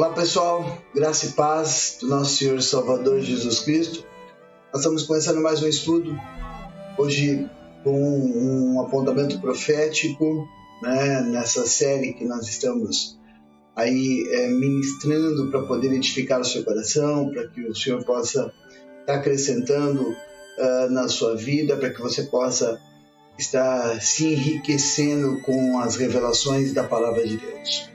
Olá pessoal, graça e paz do nosso Senhor e Salvador Jesus Cristo. Nós estamos começando mais um estudo, hoje com um apontamento profético, nessa série que nós estamos aí ministrando para poder edificar o seu coração, para que o Senhor possa estar acrescentando na sua vida, para que você possa estar se enriquecendo com as revelações da Palavra de Deus.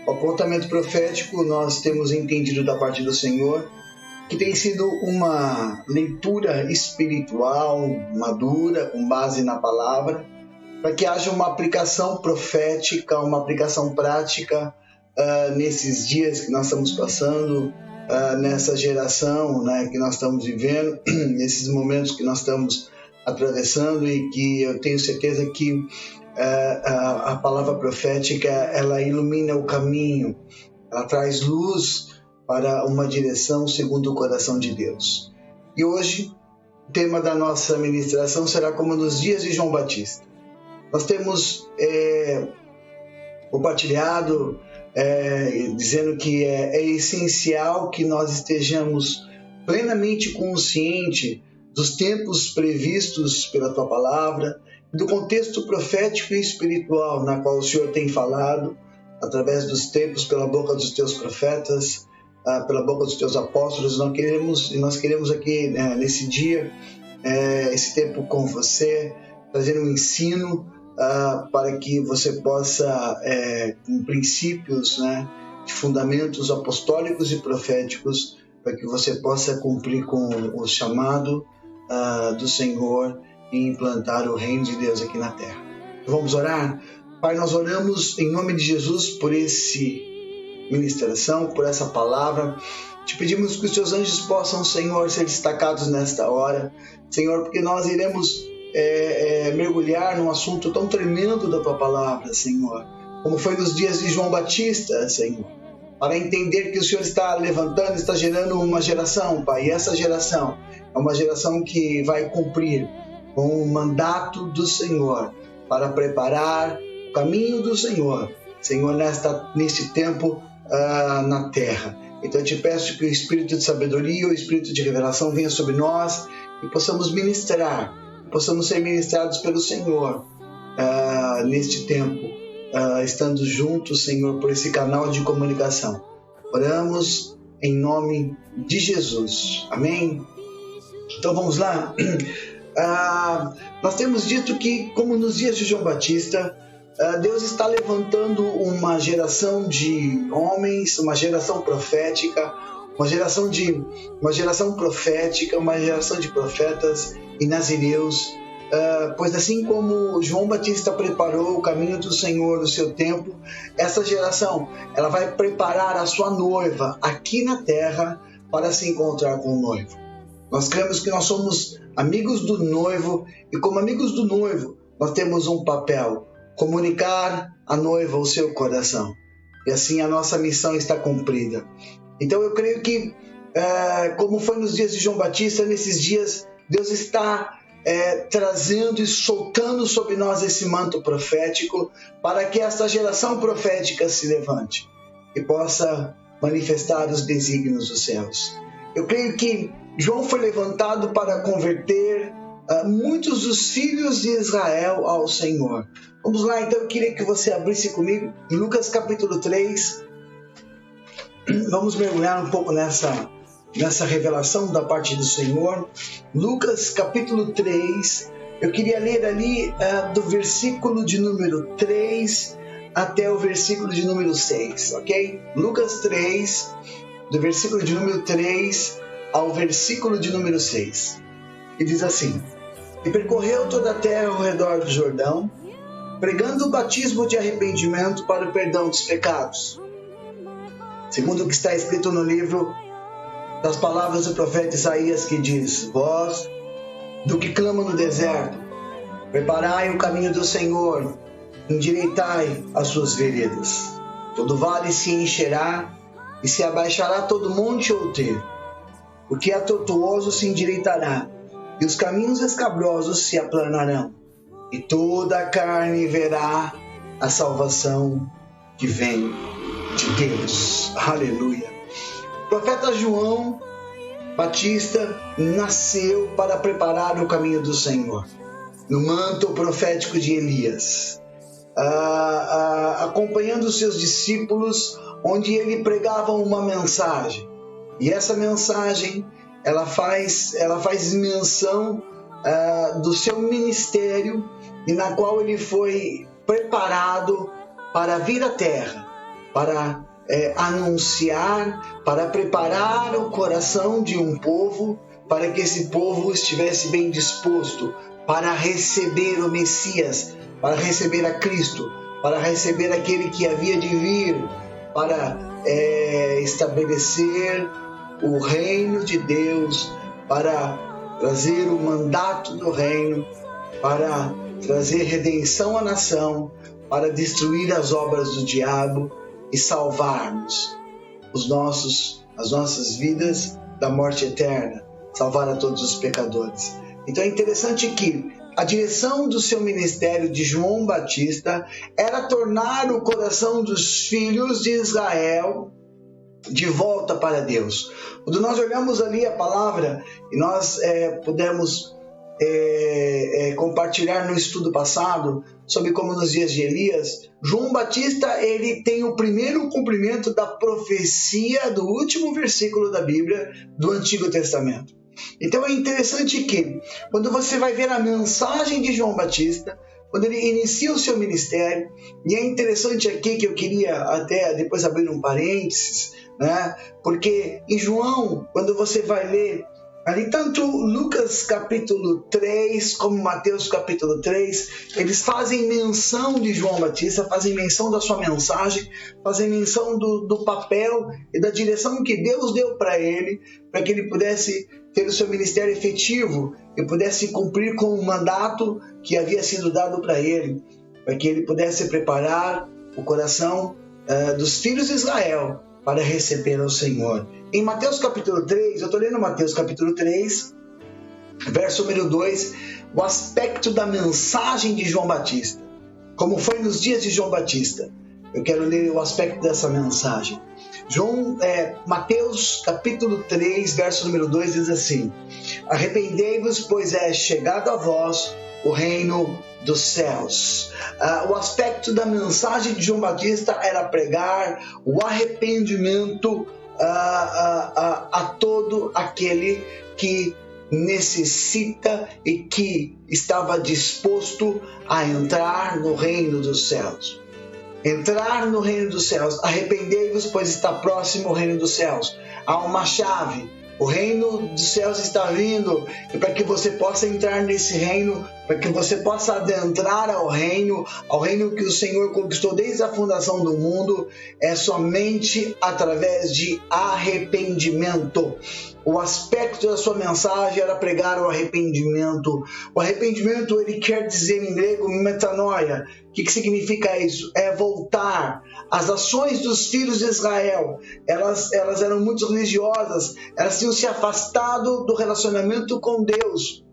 O apontamento profético nós temos entendido da parte do Senhor que tem sido uma leitura espiritual madura, com base na palavra, para que haja uma aplicação profética, uma aplicação prática nesses dias que nós estamos passando, nessa geração que nós estamos vivendo, nesses momentos que nós estamos atravessando, e que eu tenho certeza que a palavra profética ela ilumina o caminho, ela traz luz para uma direção segundo o coração de Deus. E hoje o tema da nossa ministração será como nos dias de João Batista. Nós temos compartilhado dizendo que é essencial que nós estejamos plenamente conscientes dos tempos previstos pela Tua Palavra, do contexto profético e espiritual na qual o Senhor tem falado através dos tempos, pela boca dos Teus profetas, pela boca dos Teus apóstolos. Nós queremos aqui nesse dia, esse tempo com você, trazer um ensino para que você possa, com princípios, de fundamentos apostólicos e proféticos, para que você possa cumprir com o chamado do Senhor e implantar o reino de Deus aqui na terra. Vamos orar? Pai, nós oramos em nome de Jesus por esse ministração, por essa palavra. Te pedimos que os Teus anjos possam, Senhor, ser destacados nesta hora, Senhor, porque nós iremos mergulhar num assunto tão tremendo da Tua palavra, Senhor, como foi nos dias de João Batista, Senhor, para entender que o Senhor está levantando, está gerando uma geração, Pai, e essa geração é uma geração que vai cumprir com o mandato do Senhor para preparar o caminho do Senhor, Senhor, neste tempo na terra. Então eu te peço que o Espírito de sabedoria, o Espírito de revelação venha sobre nós e possamos ministrar, possamos ser ministrados pelo Senhor neste tempo, estando juntos, Senhor, por esse canal de comunicação. Oramos em nome de Jesus. Amém? Então vamos lá. Nós temos dito que, como nos dias de João Batista, Deus está levantando uma geração de homens, uma geração profética, uma geração de profetas e nazireus, pois assim como João Batista preparou o caminho do Senhor no seu tempo, essa geração ela vai preparar a sua noiva aqui na terra para se encontrar com o noivo. Nós cremos que nós somos amigos do noivo, e como amigos do noivo nós temos um papel: comunicar à noiva o seu coração, e assim a nossa missão está cumprida. Então eu creio que, como foi nos dias de João Batista, nesses dias Deus está trazendo e soltando sobre nós esse manto profético, para que essa geração profética se levante e possa manifestar os desígnios dos céus. Eu creio que João foi levantado para converter muitos dos filhos de Israel ao Senhor. Vamos lá, então eu queria que você abrisse comigo em Lucas capítulo 3. Vamos mergulhar um pouco nessa revelação da parte do Senhor. Lucas capítulo 3, eu queria ler ali do versículo de número 3 até o versículo de número 6, ok? Lucas 3, do versículo de número 3 ao versículo de número 6. E diz assim: E percorreu toda a terra ao redor do Jordão, pregando o batismo de arrependimento para o perdão dos pecados, segundo o que está escrito no livro das palavras do profeta Isaías, que diz: Voz do que clama no deserto, preparai o caminho do Senhor, endireitai as suas veredas. Todo vale se encherá, e se abaixará todo monte outeiro. O que é tortuoso se endireitará, e os caminhos escabrosos se aplanarão, e toda a carne verá a salvação que vem de Deus. Aleluia. O profeta João Batista nasceu para preparar o caminho do Senhor, no manto profético de Elias, acompanhando os seus discípulos, onde ele pregava uma mensagem. E essa mensagem, ela faz menção do seu ministério, e na qual ele foi preparado para vir à terra, para anunciar, para preparar o coração de um povo, para que esse povo estivesse bem disposto para receber o Messias, para receber a Cristo, para receber aquele que havia de vir, para estabelecer o reino de Deus, para trazer o mandato do reino, para trazer redenção à nação, para destruir as obras do diabo e salvarmos as nossas vidas da morte eterna, salvar a todos os pecadores. Então é interessante que a direção do seu ministério de João Batista era tornar o coração dos filhos de Israel de volta para Deus. Quando nós olhamos ali a palavra e nós pudemos compartilhar no estudo passado sobre como nos dias de Elias, João Batista ele tem o primeiro cumprimento da profecia do último versículo da Bíblia do Antigo Testamento. Então é interessante que quando você vai ver a mensagem de João Batista, quando ele inicia o seu ministério, e é interessante aqui que eu queria até depois abrir um parênteses, né? Porque em João, quando você vai ler ali, tanto Lucas capítulo 3 como Mateus capítulo 3, eles fazem menção de João Batista, fazem menção da sua mensagem, fazem menção do papel e da direção que Deus deu para ele que ele pudesse ter o seu ministério efetivo e pudesse cumprir com o mandato que havia sido dado para ele, para que ele pudesse preparar o coração dos filhos de Israel para receber ao Senhor. Em Mateus capítulo 3, eu estou lendo Mateus capítulo 3, verso número 2, o aspecto da mensagem de João Batista, como foi nos dias de João Batista. Eu quero ler o aspecto dessa mensagem. Mateus capítulo 3, verso número 2 diz assim: arrependei-vos, pois é chegado a vós o reino dos céus. O aspecto da mensagem de João Batista era pregar o arrependimento a todo aquele que necessita e que estava disposto a entrar no reino dos céus. Entrar no reino dos céus. Arrependei-vos, pois está próximo o reino dos céus. Há uma chave. O reino dos céus está vindo, e para que você possa entrar nesse reino, para que você possa adentrar ao reino que o Senhor conquistou desde a fundação do mundo, é somente através de arrependimento. O aspecto da sua mensagem era pregar o arrependimento. O arrependimento, ele quer dizer em grego metanoia. O que significa isso? É voltar. As ações dos filhos de Israel, elas eram muito religiosas, elas tinham se afastado do relacionamento com Deus,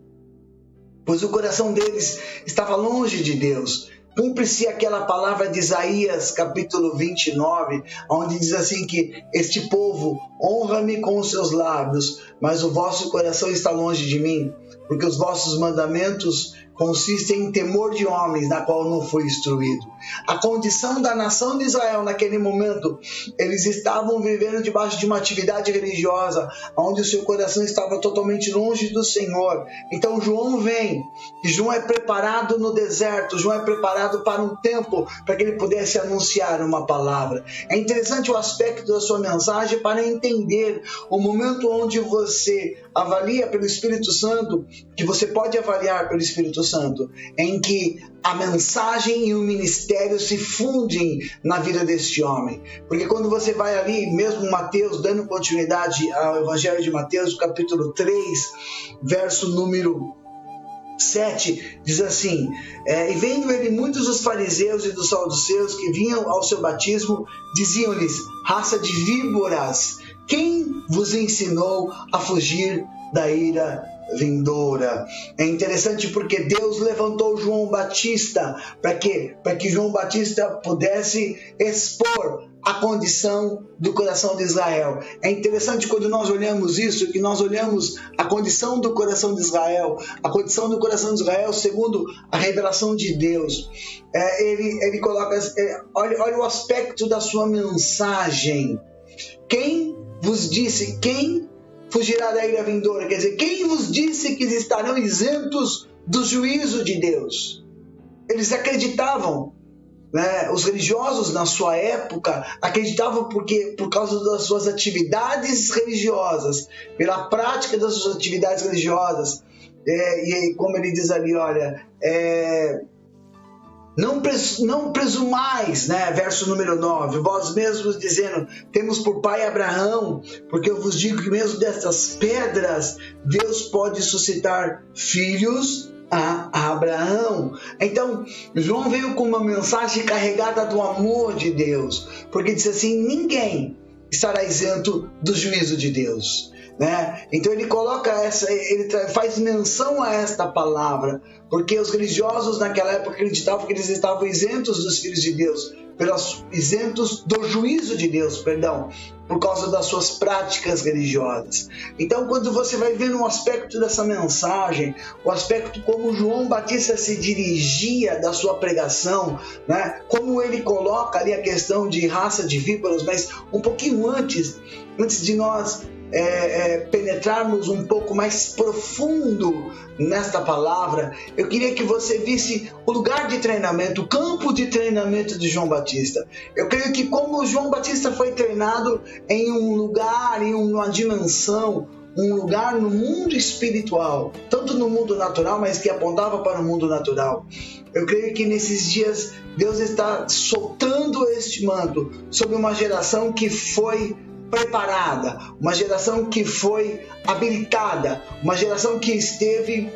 pois o coração deles estava longe de Deus. Cumpre-se aquela palavra de Isaías capítulo 29, onde diz assim que este povo honra-me com os seus lábios, mas o vosso coração está longe de mim, porque os vossos mandamentos consistem em temor de homens, na qual não foi instruído. A condição da nação de Israel naquele momento, eles estavam vivendo debaixo de uma atividade religiosa, onde o seu coração estava totalmente longe do Senhor. Então João vem, e João é preparado no deserto, João é preparado para um tempo, para que ele pudesse anunciar uma palavra. É interessante o aspecto da sua mensagem para entender o momento onde você avalia pelo Espírito Santo, que você pode avaliar pelo Espírito Santo, em que a mensagem e o ministério se fundem na vida deste homem. Porque quando você vai ali, mesmo Mateus, dando continuidade ao Evangelho de Mateus, capítulo 3, verso número 7, diz assim: e vendo ele muitos dos fariseus e dos saduceus que vinham ao seu batismo, diziam-lhes: raça de víboras, quem vos ensinou a fugir da ira vindoura? É interessante porque Deus levantou João Batista para que João Batista pudesse expor a condição do coração de Israel. É interessante quando nós olhamos isso, que nós olhamos a condição do coração de Israel, a condição do coração de Israel segundo a revelação de Deus. Ele coloca, olha o aspecto da sua mensagem. Quem vos disse, quem fugirá da ira vindoura? Quer dizer, quem vos disse que estarão isentos do juízo de Deus? Eles acreditavam, né? Os religiosos na sua época acreditavam por causa das suas atividades religiosas, pela prática das suas atividades religiosas. E como ele diz ali, olha, não presumais, né? Verso número 9, vós mesmos dizendo, temos por pai Abraão, porque eu vos digo que mesmo destas pedras Deus pode suscitar filhos a Abraão. Então João veio com uma mensagem carregada do amor de Deus, porque disse assim, ninguém estará isento do juízo de Deus, né? Então ele coloca ele faz menção a esta palavra, porque os religiosos naquela época acreditavam que eles estavam isentos dos filhos de Deus, isentos do juízo de Deus, perdão, por causa das suas práticas religiosas. Então, quando você vai ver um aspecto dessa mensagem, o aspecto como João Batista se dirigia da sua pregação, né? Como ele coloca ali a questão de raça de víboras, mas um pouquinho antes de nós penetrarmos um pouco mais profundo nesta palavra, eu queria que você visse o lugar de treinamento, o campo de treinamento de João Batista. Eu creio que como João Batista foi treinado em um lugar, em uma dimensão, um lugar no mundo espiritual, tanto no mundo natural, mas que apontava para o mundo natural. Eu creio que nesses dias Deus está soltando este manto sobre uma geração que foi preparada, uma geração que foi habilitada, uma geração que esteve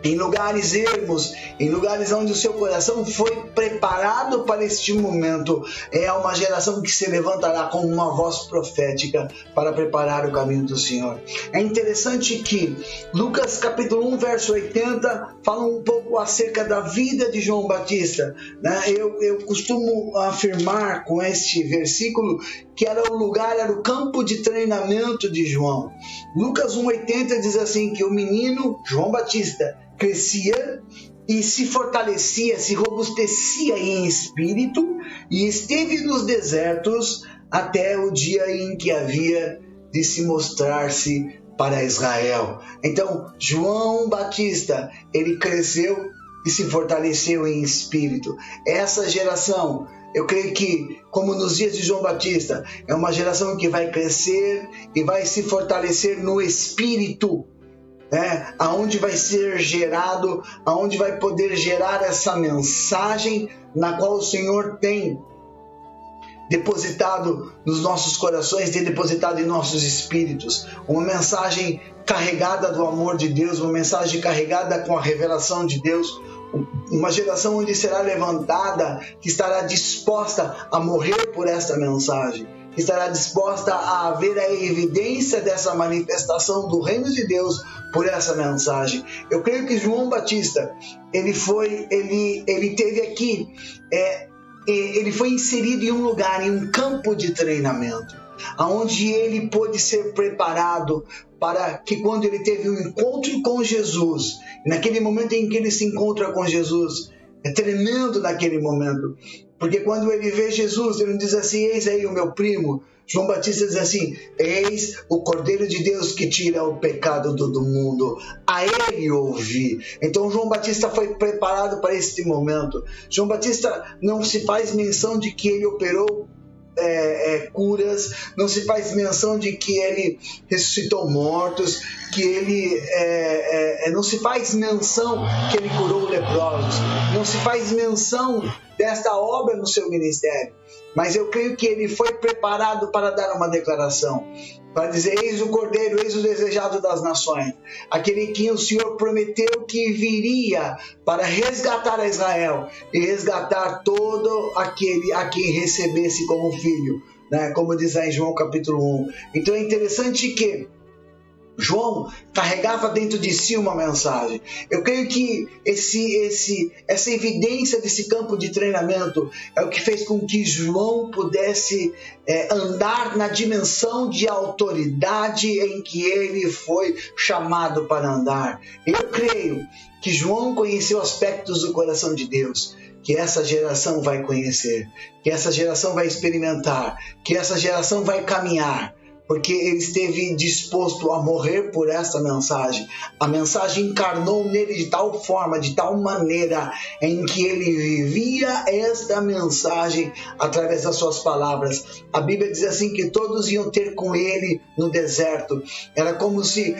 em lugares ermos, em lugares onde o seu coração foi preparado para este momento. É uma geração que se levantará com uma voz profética para preparar o caminho do Senhor. É interessante que Lucas capítulo 1, verso 80, fala um pouco acerca da vida de João Batista, né? Eu costumo afirmar com este versículo que era o campo de treinamento de João. Lucas 1,80 diz assim, que o menino João Batista crescia e se fortalecia, se robustecia em espírito e esteve nos desertos até o dia em que havia de se mostrar-se para Israel. Então, João Batista, ele cresceu e se fortaleceu em espírito. Essa geração, eu creio que, como nos dias de João Batista, é uma geração que vai crescer e vai se fortalecer no espírito, né? Aonde vai ser gerado, aonde vai poder gerar essa mensagem na qual o Senhor tem depositado nos nossos corações, tem depositado em nossos espíritos, uma mensagem carregada do amor de Deus, uma mensagem carregada com a revelação de Deus, uma geração onde será levantada, que estará disposta a morrer por esta mensagem, que estará disposta a ver a evidência dessa manifestação do reino de Deus por essa mensagem. Eu creio que João Batista, ele teve aqui, ele foi inserido em um lugar, em um campo de treinamento, onde ele pôde ser preparado para que quando ele teve um encontro com Jesus, naquele momento em que ele se encontra com Jesus, é tremendo naquele momento, porque quando ele vê Jesus, ele não diz assim, eis aí o meu primo. João Batista diz assim, eis o Cordeiro de Deus que tira o pecado do mundo, a ele ouvi. Então João Batista foi preparado para este momento. João Batista não se faz menção de que ele operou curas, não se faz menção de que ele ressuscitou mortos, que ele não se faz menção que ele curou leprosos, não se faz menção desta obra no seu ministério, mas eu creio que ele foi preparado para dar uma declaração, para dizer, eis o Cordeiro, eis o desejado das nações, aquele que o Senhor prometeu que viria para resgatar a Israel e resgatar todo aquele a quem recebesse como filho, né? Como diz aí em João capítulo 1. Então é interessante que João carregava dentro de si uma mensagem. Eu creio que essa evidência desse campo de treinamento é o que fez com que João pudesse andar na dimensão de autoridade em que ele foi chamado para andar. Eu creio que João conheceu aspectos do coração de Deus, que essa geração vai conhecer, que essa geração vai experimentar, que essa geração vai caminhar, porque ele esteve disposto a morrer por essa mensagem. A mensagem encarnou nele de tal forma, de tal maneira, em que ele vivia esta mensagem através das suas palavras. A Bíblia diz assim que todos iam ter com ele no deserto. Era como se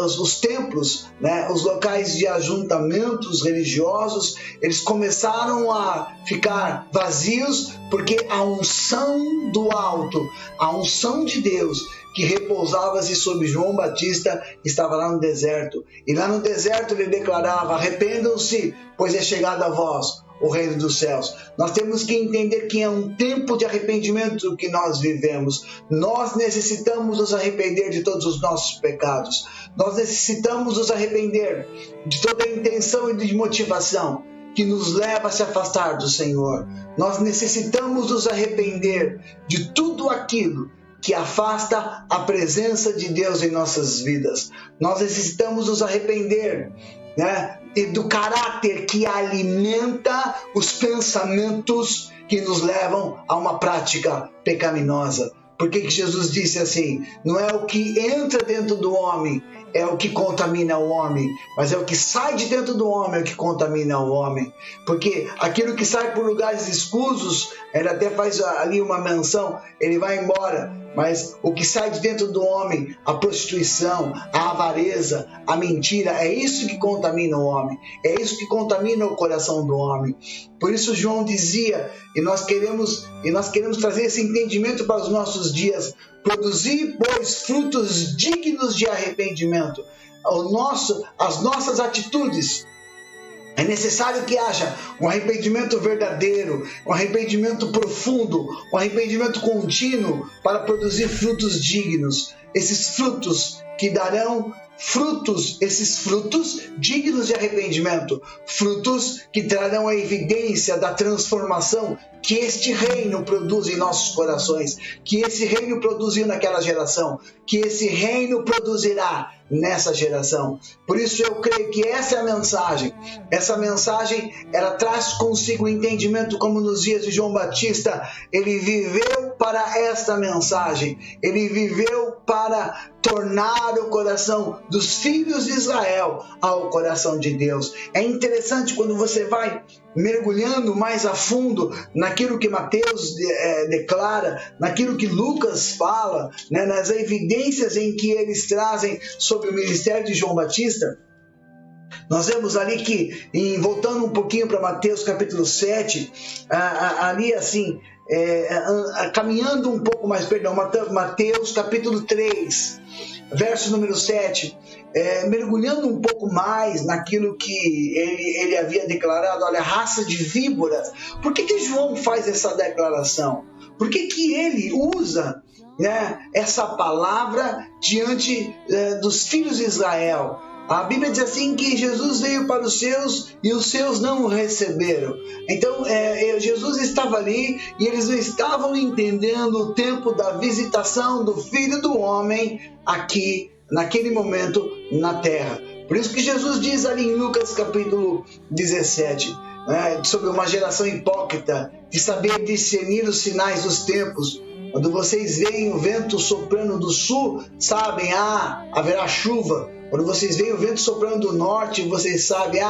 os templos, né, os locais de ajuntamentos religiosos, eles começaram a ficar vazios, porque a unção do alto, a unção de Deus, que repousava-se sobre João Batista, estava lá no deserto. E lá no deserto ele declarava: arrependam-se, pois é chegado a vós o reino dos céus. Nós temos que entender que é um tempo de arrependimento que nós vivemos. Nós necessitamos nos arrepender de todos os nossos pecados. Nós necessitamos nos arrepender de toda a intenção e de motivação que nos leva a se afastar do Senhor. Nós necessitamos nos arrepender de tudo aquilo que afasta a presença de Deus em nossas vidas. Nós necessitamos nos arrepender, né, do caráter que alimenta os pensamentos que nos levam a uma prática pecaminosa. Por que Jesus disse assim? Não é o que entra dentro do homem é o que contamina o homem, mas é o que sai de dentro do homem é o que contamina o homem. Porque aquilo que sai por lugares escusos, ele até faz ali uma menção, ele vai embora, mas o que sai de dentro do homem, a prostituição, a avareza, a mentira, é isso que contamina o homem, é isso que contamina o coração do homem. Por isso João dizia, e nós queremos trazer esse entendimento para os nossos dias: produzir, pois, frutos dignos de arrependimento. As nossas atitudes, é necessário que haja um arrependimento verdadeiro, um arrependimento profundo, um arrependimento contínuo para produzir frutos dignos. Esses frutos que darão esses frutos dignos de arrependimento, frutos que trarão a evidência da transformação que este reino produz em nossos corações, que esse reino produziu naquela geração, que esse reino produzirá nessa geração. Por isso eu creio que essa é a mensagem. Essa mensagem, ela traz consigo o entendimento, como nos dias de João Batista, ele viveu para esta mensagem, ele viveu para tornar o coração dos filhos de Israel ao coração de Deus. É interessante quando você vai mergulhando mais a fundo naquilo que Mateus declara, naquilo que Lucas fala, né, nas evidências em que eles trazem sobre o ministério de João Batista. Nós vemos ali que, voltando um pouquinho para Mateus capítulo 7, ali assim, caminhando um pouco mais, Mateus capítulo 3, verso número 7, mergulhando um pouco mais naquilo que ele havia declarado: olha, raça de víboras. Por que João faz essa declaração? Por que ele usa, né, essa palavra diante dos filhos de Israel? A Bíblia diz assim que Jesus veio para os seus e os seus não o receberam. Então Jesus estava ali e eles não estavam entendendo o tempo da visitação do Filho do Homem aqui, naquele momento, na terra. Por isso que Jesus diz ali em Lucas capítulo 17, sobre uma geração hipócrita, de saber discernir os sinais dos tempos. Quando vocês veem o vento soprando do sul, sabem, haverá chuva. Quando vocês veem o vento soprando do norte, vocês sabem,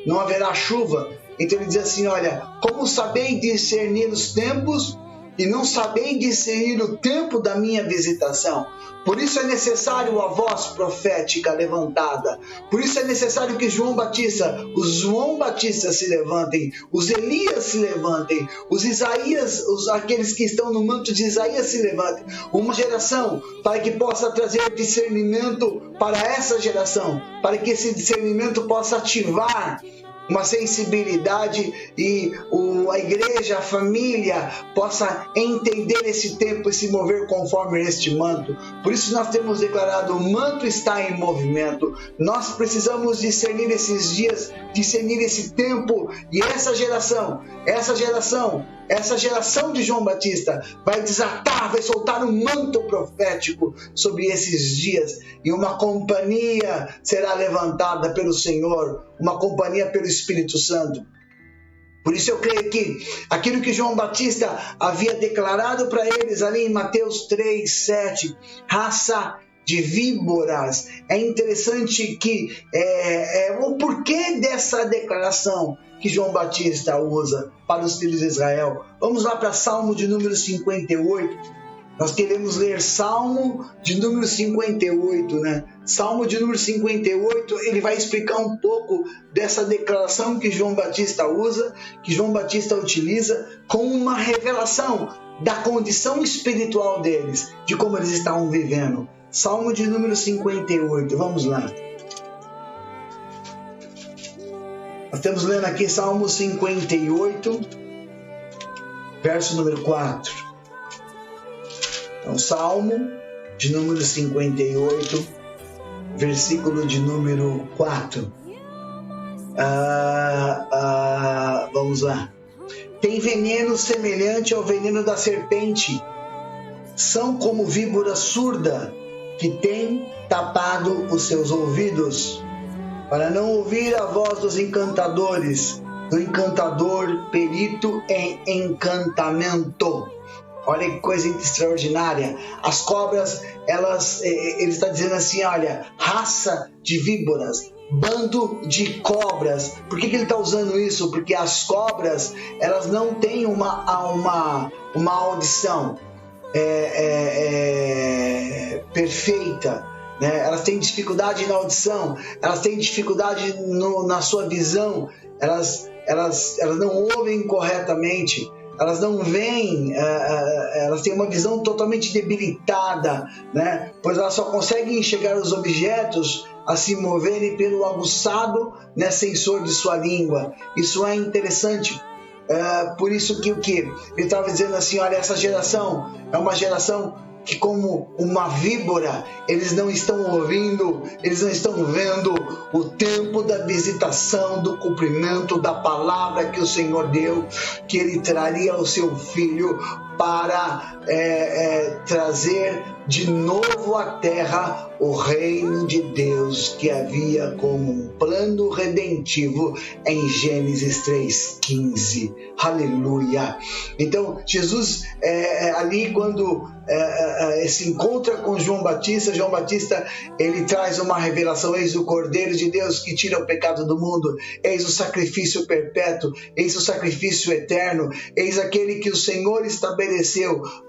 não haverá chuva. Então ele diz assim: olha, como sabeis discernir os tempos e não sabeis discernir o tempo da minha visitação? Por isso é necessário a voz profética levantada. Por isso é necessário que os João Batista se levantem, os Elias se levantem, os Isaías, aqueles que estão no manto de Isaías se levantem. Uma geração para que possa trazer discernimento para essa geração, para que esse discernimento possa ativar uma sensibilidade e a igreja, a família possa entender esse tempo e se mover conforme este manto. Por isso nós temos declarado: o manto está em movimento. Nós precisamos discernir esses dias, discernir esse tempo, e essa geração de João Batista vai desatar, vai soltar um manto profético sobre esses dias, e uma companhia será levantada pelo Senhor, uma companhia pelo Espírito Santo. Por isso eu creio que aquilo que João Batista havia declarado para eles ali em Mateus 3:7, raça de víboras, é interessante que o porquê dessa declaração que João Batista usa para os filhos de Israel. Vamos lá para Salmo de número 58. Nós queremos ler Salmo de número 58, né? Salmo de número 58, ele vai explicar um pouco dessa declaração que João Batista usa, que João Batista utiliza, com uma revelação da condição espiritual deles, de como eles estavam vivendo. Salmo de número 58, vamos lá. Nós estamos lendo aqui Salmo 58, verso número 4. Então, Salmo de número 58, versículo de número 4. Vamos lá. Tem veneno semelhante ao veneno da serpente. São como víbora surda que tem tapado os seus ouvidos, para não ouvir a voz dos encantadores, do encantador perito em encantamento. Olha que coisa extraordinária. As cobras, ele está dizendo assim, olha, raça de víboras, bando de cobras. Por que ele está usando isso? Porque as cobras, elas não têm uma audição perfeita, né? Elas têm dificuldade na audição, elas têm dificuldade na sua visão, elas não ouvem corretamente, elas não veem, elas têm uma visão totalmente debilitada, né? Pois elas só conseguem enxergar os objetos a se moverem pelo aguçado, né, sensor de sua língua. Isso é interessante. Por isso que ele estava dizendo assim, olha, essa geração é uma geração que, como uma víbora, eles não estão ouvindo, eles não estão vendo o tempo da visitação, do cumprimento da palavra que o Senhor deu, que Ele traria ao seu Filho para trazer de novo à terra o reino de Deus que havia como um plano redentivo em Gênesis 3:15. Aleluia! Então, Jesus, ali quando se encontra com João Batista, ele traz uma revelação: eis o Cordeiro de Deus que tira o pecado do mundo, eis o sacrifício perpétuo, eis o sacrifício eterno, eis aquele que o Senhor estabeleceu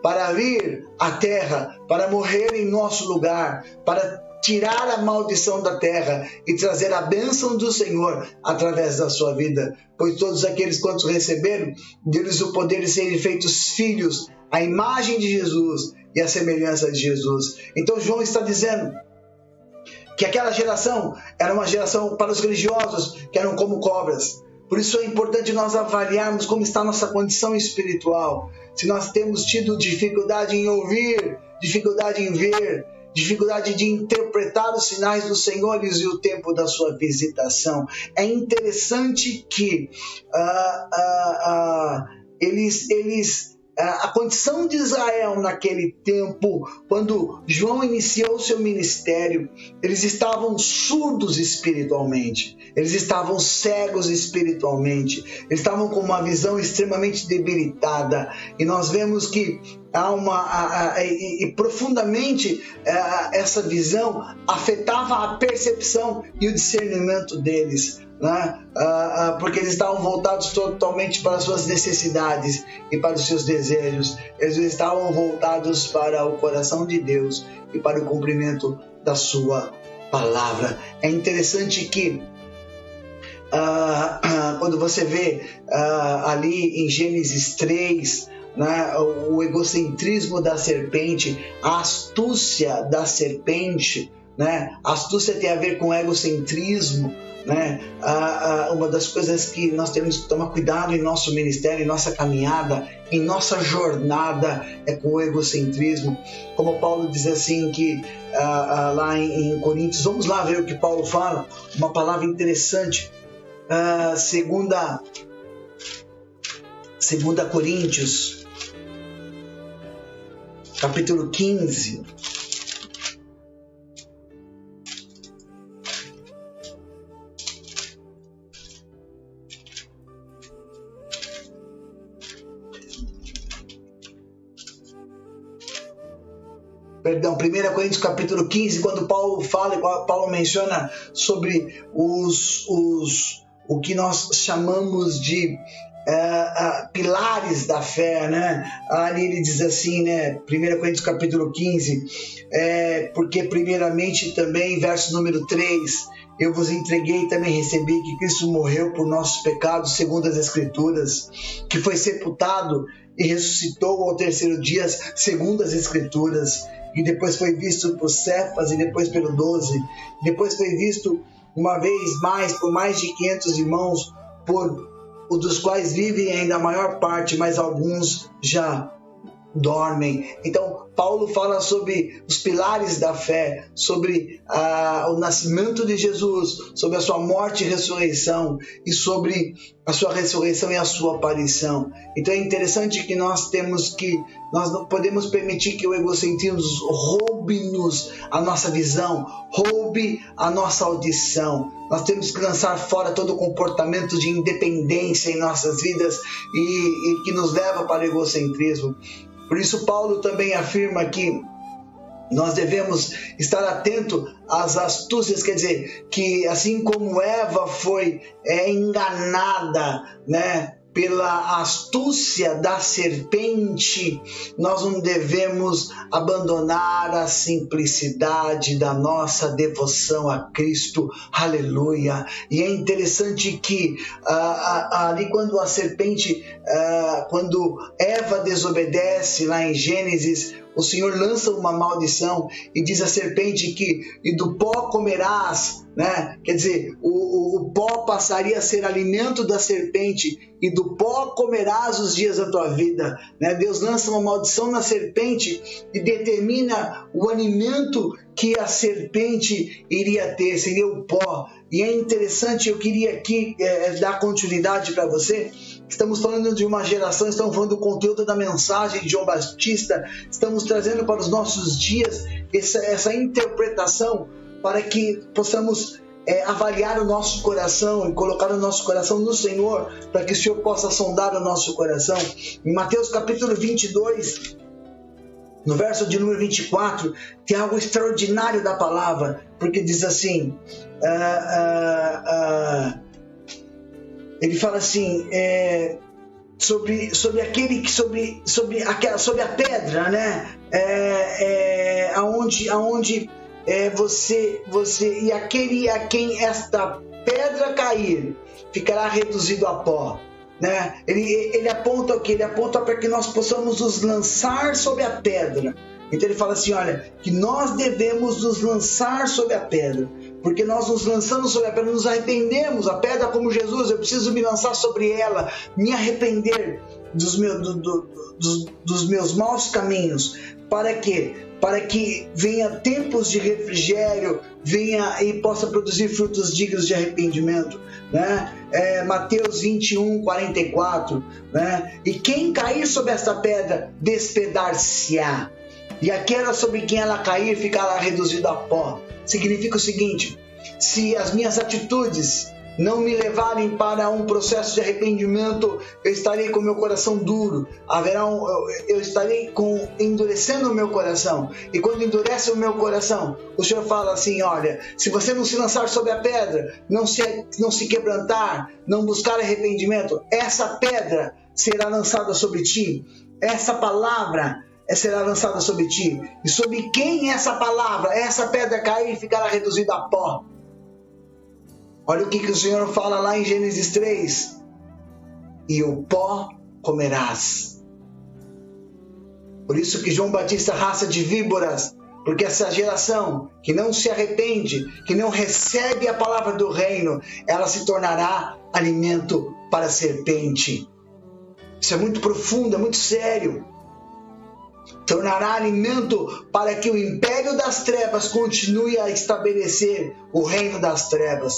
para vir à terra, para morrer em nosso lugar, para tirar a maldição da terra e trazer a bênção do Senhor através da sua vida. Pois todos aqueles quantos receberam, deles o poder de serem feitos filhos, a imagem de Jesus e a semelhança de Jesus. Então João está dizendo que aquela geração era uma geração para os religiosos que eram como cobras. Por isso é importante nós avaliarmos como está a nossa condição espiritual. Se nós temos tido dificuldade em ouvir, dificuldade em ver, dificuldade de interpretar os sinais dos senhores e o tempo da sua visitação. É interessante que a condição de Israel naquele tempo, quando João iniciou seu ministério, eles estavam surdos espiritualmente, eles estavam cegos espiritualmente, eles estavam com uma visão extremamente debilitada, e nós vemos que profundamente essa visão afetava a percepção e o discernimento deles, né? Porque eles estavam voltados totalmente para as suas necessidades e para os seus desejos. Eles estavam voltados para o coração de Deus e para o cumprimento da sua palavra. É interessante que quando você vê ali em Gênesis 3, né, o egocentrismo da serpente, a astúcia da serpente, né? A astúcia tem a ver com egocentrismo, né? Uma das coisas que nós temos que tomar cuidado em nosso ministério, em nossa caminhada, em nossa jornada, é com o egocentrismo. Como Paulo diz assim, que lá em Coríntios, vamos lá ver o que Paulo fala, uma palavra interessante, segunda Coríntios, capítulo 15. Perdão, 1 Coríntios capítulo 15, quando Paulo fala, Paulo menciona sobre o que nós chamamos de pilares da fé, né? Ali ele diz assim, né? 1 Coríntios capítulo 15, porque primeiramente também, verso número 3, eu vos entreguei e também recebi que Cristo morreu por nossos pecados, segundo as Escrituras, que foi sepultado e ressuscitou ao terceiro dia, segundo as Escrituras, e depois foi visto por Cefas e depois pelo 12, depois foi visto uma vez mais por mais de 500 irmãos, por dos quais vivem ainda a maior parte, mas alguns já dormem. Então Paulo fala sobre os pilares da fé, sobre o nascimento de Jesus, sobre a sua morte e ressurreição, e sobre a sua ressurreição e a sua aparição. Então é interessante que nós não podemos permitir que o egocentrismo roube-nos a nossa visão, roube a nossa audição. Nós temos que lançar fora todo o comportamento de independência em nossas vidas e que nos leva para o egocentrismo. Por isso Paulo também afirma que nós devemos estar atento às astúcias, quer dizer, que assim como Eva foi enganada, né, pela astúcia da serpente, nós não devemos abandonar a simplicidade da nossa devoção a Cristo. Aleluia! E é interessante que ali quando a serpente, quando Eva desobedece, lá em Gênesis, o Senhor lança uma maldição e diz à serpente que e do pó comerás, né? Quer dizer, o pó passaria a ser alimento da serpente e do pó comerás os dias da tua vida, né? Deus lança uma maldição na serpente e determina o alimento que a serpente iria ter, seria o pó. E é interessante, eu queria aqui dar continuidade para você. Estamos falando de uma geração, estamos falando do conteúdo da mensagem de João Batista, estamos trazendo para os nossos dias essa interpretação para que possamos avaliar o nosso coração e colocar o nosso coração no Senhor, para que o Senhor possa sondar o nosso coração. Em Mateus capítulo 22, no verso de número 24, tem algo extraordinário da palavra, porque diz assim, ele fala assim, sobre a pedra, né? Aonde você e aquele a quem esta pedra cair ficará reduzido a pó, né? Ele aponta o que? Ele aponta para que nós possamos nos lançar sobre a pedra. Então ele fala assim, olha, que nós devemos nos lançar sobre a pedra, porque nós nos lançamos sobre a pedra, nos arrependemos, a pedra como Jesus, eu preciso me lançar sobre ela, me arrepender dos meus maus caminhos. Para quê? Para que venha tempos de refrigério, venha e possa produzir frutos dignos de arrependimento, né? Mateus 21, 44, né? E quem cair sobre esta pedra, despedar-se-á, e aquela sobre quem ela cair ficará reduzida a pó. Significa o seguinte: se as minhas atitudes não me levarem para um processo de arrependimento, eu estarei com o meu coração duro, eu estarei endurecendo o meu coração, e quando endurece o meu coração, o Senhor fala assim, olha, se você não se lançar sobre a pedra, não se quebrantar, não buscar arrependimento, essa pedra será lançada sobre ti, essa palavra será lançada sobre ti, e sobre quem essa palavra, essa pedra cair, ficará reduzida a pó. Olha o que o Senhor fala lá em Gênesis 3. E o pó comerás. Por isso que João Batista, raça de víboras, porque essa geração que não se arrepende, que não recebe a palavra do reino, ela se tornará alimento para a serpente. Isso é muito profundo, é muito sério. Tornará alimento para que o império das trevas continue a estabelecer o reino das trevas.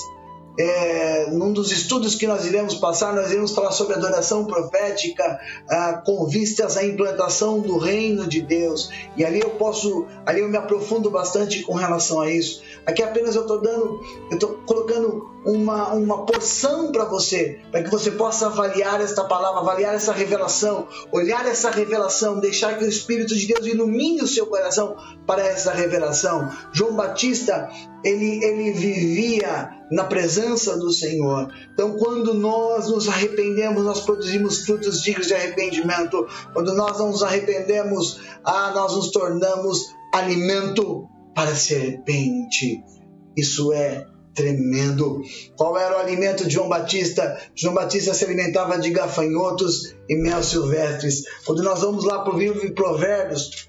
Num dos estudos que nós iremos passar, nós iremos falar sobre adoração profética com vistas à implantação do reino de Deus, e ali eu me aprofundo bastante com relação a isso. Aqui apenas eu estou colocando uma porção para você, para que você possa avaliar esta palavra, avaliar essa revelação, olhar essa revelação, deixar que o Espírito de Deus ilumine o seu coração para essa revelação. João Batista, ele vivia na presença do Senhor. Então, quando nós nos arrependemos, nós produzimos frutos dignos de arrependimento. Quando nós não nos arrependemos, nós nos tornamos alimento para a serpente. Isso é tremendo. Qual era o alimento de João Batista? João Batista se alimentava de gafanhotos e mel silvestres. Quando nós vamos lá para o livro de Provérbios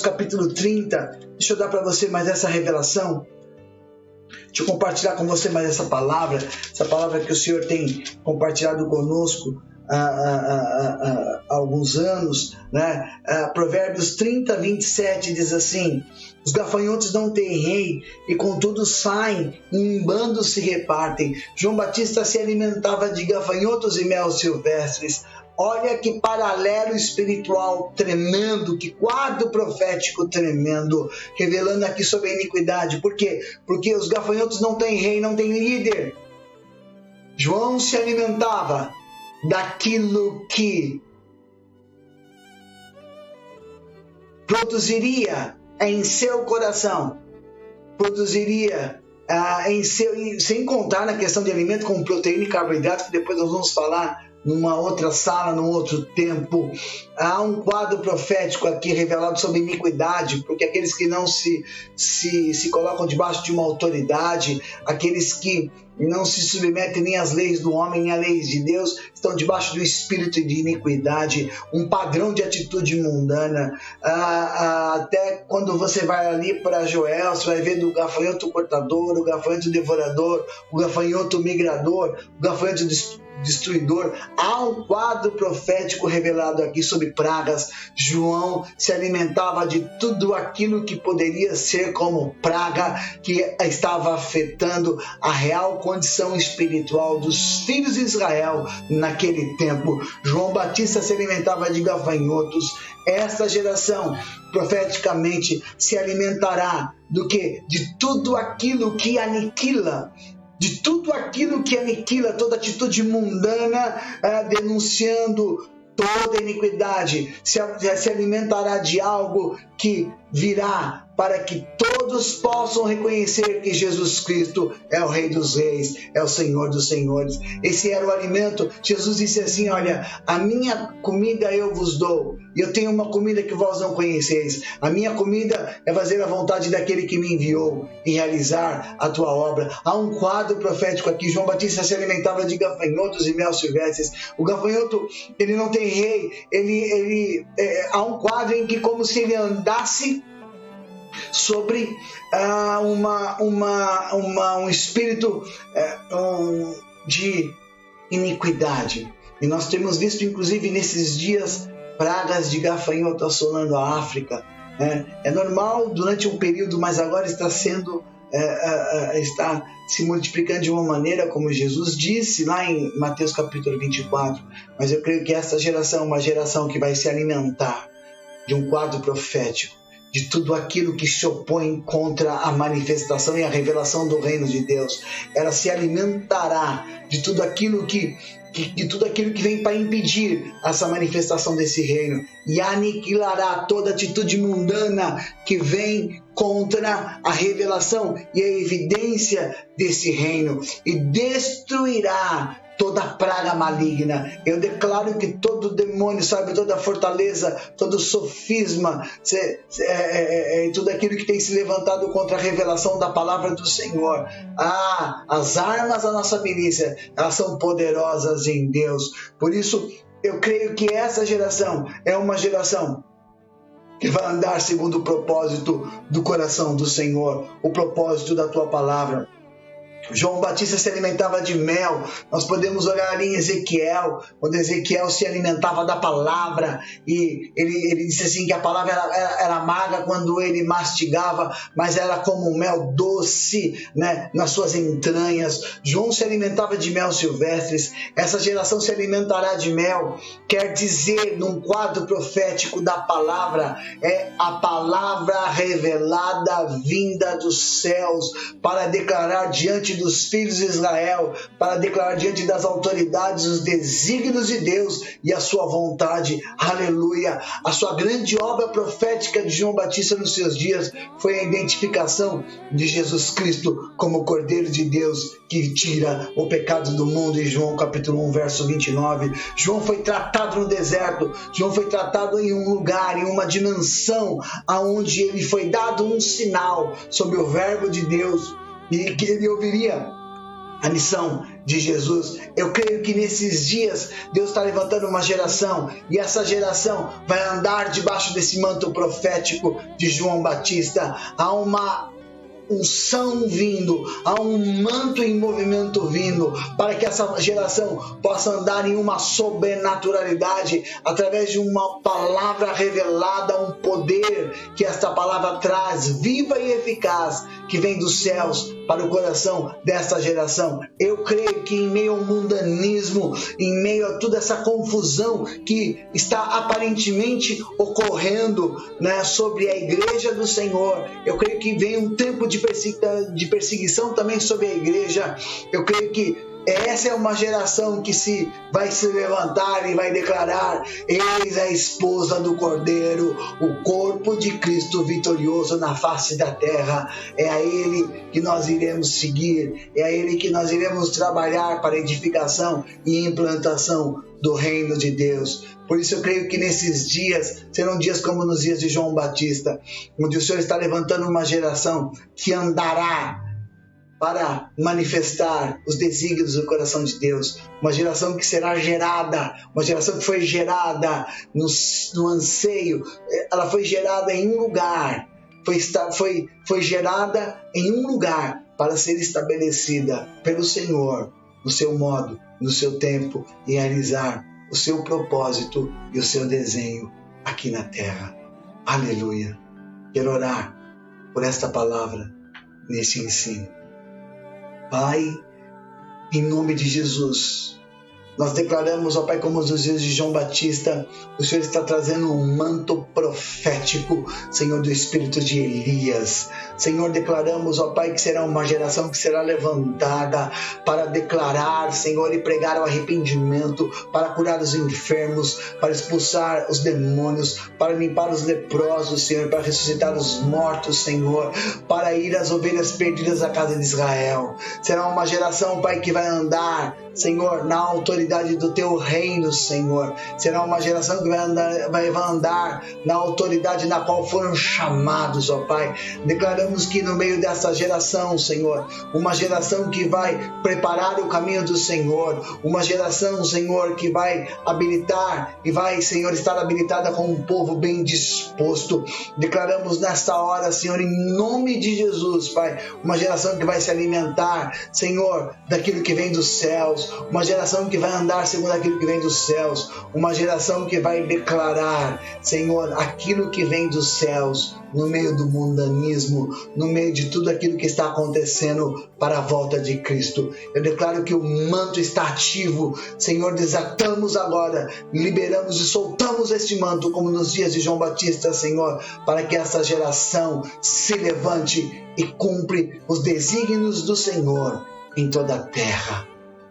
capítulo 30, deixa eu dar para você mais essa revelação. Deixa eu compartilhar com você mais essa palavra que o Senhor tem compartilhado conosco há alguns anos, né? Provérbios 30, 27 diz assim: os gafanhotos não têm rei e contudo saem e em bandos se repartem. João Batista se alimentava de gafanhotos e mel silvestres. Olha que paralelo espiritual tremendo, que quadro profético tremendo, revelando aqui sobre a iniquidade. Por quê? Porque os gafanhotos não têm rei, não têm líder. João se alimentava daquilo que produziria em seu coração, produziria sem contar na questão de alimento como proteína e carboidrato, que depois nós vamos falar numa outra sala, num outro tempo. Há um quadro profético aqui revelado sobre iniquidade, porque aqueles que não se colocam debaixo de uma autoridade, aqueles que não se submetem nem às leis do homem, nem às leis de Deus, estão debaixo do espírito de iniquidade, um padrão de atitude mundana. Até quando você vai ali para Joel, você vai ver do gafanhoto cortador, o gafanhoto devorador, o gafanhoto migrador, o gafanhoto destruidor. Há um quadro profético revelado aqui sobre pragas. João se alimentava de tudo aquilo que poderia ser como praga, que estava afetando a real condição espiritual dos filhos de Israel naquele tempo. João Batista se alimentava de gafanhotos. Esta geração profeticamente se alimentará do que? De tudo aquilo que aniquila, de tudo aquilo que aniquila, toda atitude mundana, denunciando toda iniquidade. Se alimentará de algo que virá para que todos possam reconhecer que Jesus Cristo é o Rei dos Reis, é o Senhor dos Senhores. Esse era o alimento. Jesus disse assim: olha, a minha comida eu vos dou, e eu tenho uma comida que vós não conheceis. A minha comida é fazer a vontade daquele que me enviou e realizar a tua obra. Há um quadro profético aqui. João Batista se alimentava de gafanhotos e mel silvestres. O gafanhoto, ele não tem rei. Há um quadro em que, como se ele andasse sobre um espírito de iniquidade. E nós temos visto, inclusive, nesses dias, pragas de gafanhoto assolando a África. É normal durante um período, mas agora está se multiplicando de uma maneira, como Jesus disse lá em Mateus capítulo 24. Mas eu creio que esta geração é uma geração que vai se alimentar de um quadro profético, de tudo aquilo que se opõe contra a manifestação e a revelação do reino de Deus. Ela se alimentará de tudo aquilo que vem para impedir essa manifestação desse reino, e aniquilará toda atitude mundana que vem contra a revelação e a evidência desse reino, e destruirá toda praga maligna. Eu declaro que todo demônio, toda fortaleza, todo sofisma, tudo aquilo que tem se levantado contra a revelação da palavra do Senhor. As armas da nossa milícia, elas são poderosas em Deus. Por isso, eu creio que essa geração é uma geração que vai andar segundo o propósito do coração do Senhor, o propósito da tua palavra. João Batista se alimentava de mel. Nós podemos olhar ali em Ezequiel, quando Ezequiel se alimentava da palavra, e ele disse assim que a palavra era amarga quando ele mastigava, mas era como um mel doce, né, nas suas entranhas. João se alimentava de mel silvestres. Essa geração se alimentará de mel, quer dizer, num quadro profético da palavra, é a palavra revelada vinda dos céus para declarar diante dos filhos de Israel, para declarar diante das autoridades os desígnios de Deus e a sua vontade. Aleluia! A sua grande obra profética de João Batista nos seus dias foi a identificação de Jesus Cristo como o Cordeiro de Deus que tira o pecado do mundo, em João capítulo 1, verso 29. João foi tratado no deserto, João foi tratado em um lugar, em uma dimensão, aonde ele foi dado um sinal sobre o verbo de Deus, e que ele ouviria a missão de Jesus. Eu creio que nesses dias Deus está levantando uma geração, e essa geração vai andar debaixo desse manto profético de João Batista. Há uma unção vindo, há um manto em movimento vindo, para que essa geração possa andar em uma sobrenaturalidade, através de uma palavra revelada, um poder que esta palavra traz, viva e eficaz, que vem dos céus para o coração desta geração. Eu creio que em meio ao mundanismo, em meio a toda essa confusão que está aparentemente ocorrendo, né, sobre a igreja do Senhor, eu creio que vem um tempo de perseguição também sobre a igreja. Eu creio que essa é uma geração que vai se levantar e vai declarar: eis a esposa do Cordeiro, o corpo de Cristo vitorioso na face da terra. É a Ele que nós iremos seguir, é a Ele que nós iremos trabalhar para a edificação e implantação do reino de Deus. Por isso eu creio que nesses dias serão dias como nos dias de João Batista, onde o Senhor está levantando uma geração que andará para manifestar os desígnios do coração de Deus. Uma geração que será gerada, uma geração que foi gerada no anseio. Ela foi gerada em um lugar, foi gerada em um lugar para ser estabelecida pelo Senhor, no seu modo, no seu tempo, e realizar o seu propósito e o seu desenho aqui na terra. Aleluia! Quero orar por esta palavra, nesse ensino. Pai, em nome de Jesus, nós declaramos, ó Pai, como nos dias de João Batista, o Senhor está trazendo um manto profético, Senhor, do espírito de Elias. Senhor, declaramos, ó Pai, que será uma geração que será levantada para declarar, Senhor, e pregar o arrependimento, para curar os enfermos, para expulsar os demônios, para limpar os leprosos, Senhor, para ressuscitar os mortos, Senhor, para ir às ovelhas perdidas da casa de Israel. Será uma geração, Pai, que vai andar, Senhor, na autoridade do Teu reino, Senhor. Será uma geração que vai andar na autoridade na qual foram chamados, ó Pai. Declaramos que no meio dessa geração, Senhor, uma geração que vai preparar o caminho do Senhor, uma geração, Senhor, que vai habilitar e vai, Senhor, estar habilitada com um povo bem disposto. Declaramos nesta hora, Senhor, em nome de Jesus, Pai, uma geração que vai se alimentar, Senhor, daquilo que vem dos céus, uma geração que vai andar segundo aquilo que vem dos céus, uma geração que vai declarar, Senhor, aquilo que vem dos céus, no meio do mundanismo, no meio de tudo aquilo que está acontecendo para a volta de Cristo. Eu declaro que o manto está ativo, Senhor. Desatamos agora, liberamos e soltamos este manto, como nos dias de João Batista, Senhor, para que essa geração se levante e cumpre os desígnios do Senhor em toda a terra.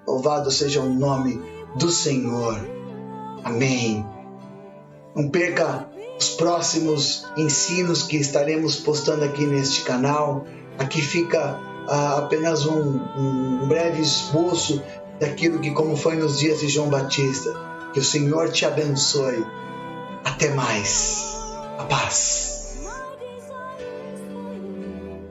Louvado seja o nome do Senhor. Amém. Não perca os próximos ensinos que estaremos postando aqui neste canal. Aqui fica apenas um breve esboço daquilo que como foi nos dias de João Batista. Que o Senhor te abençoe. Até mais. A paz.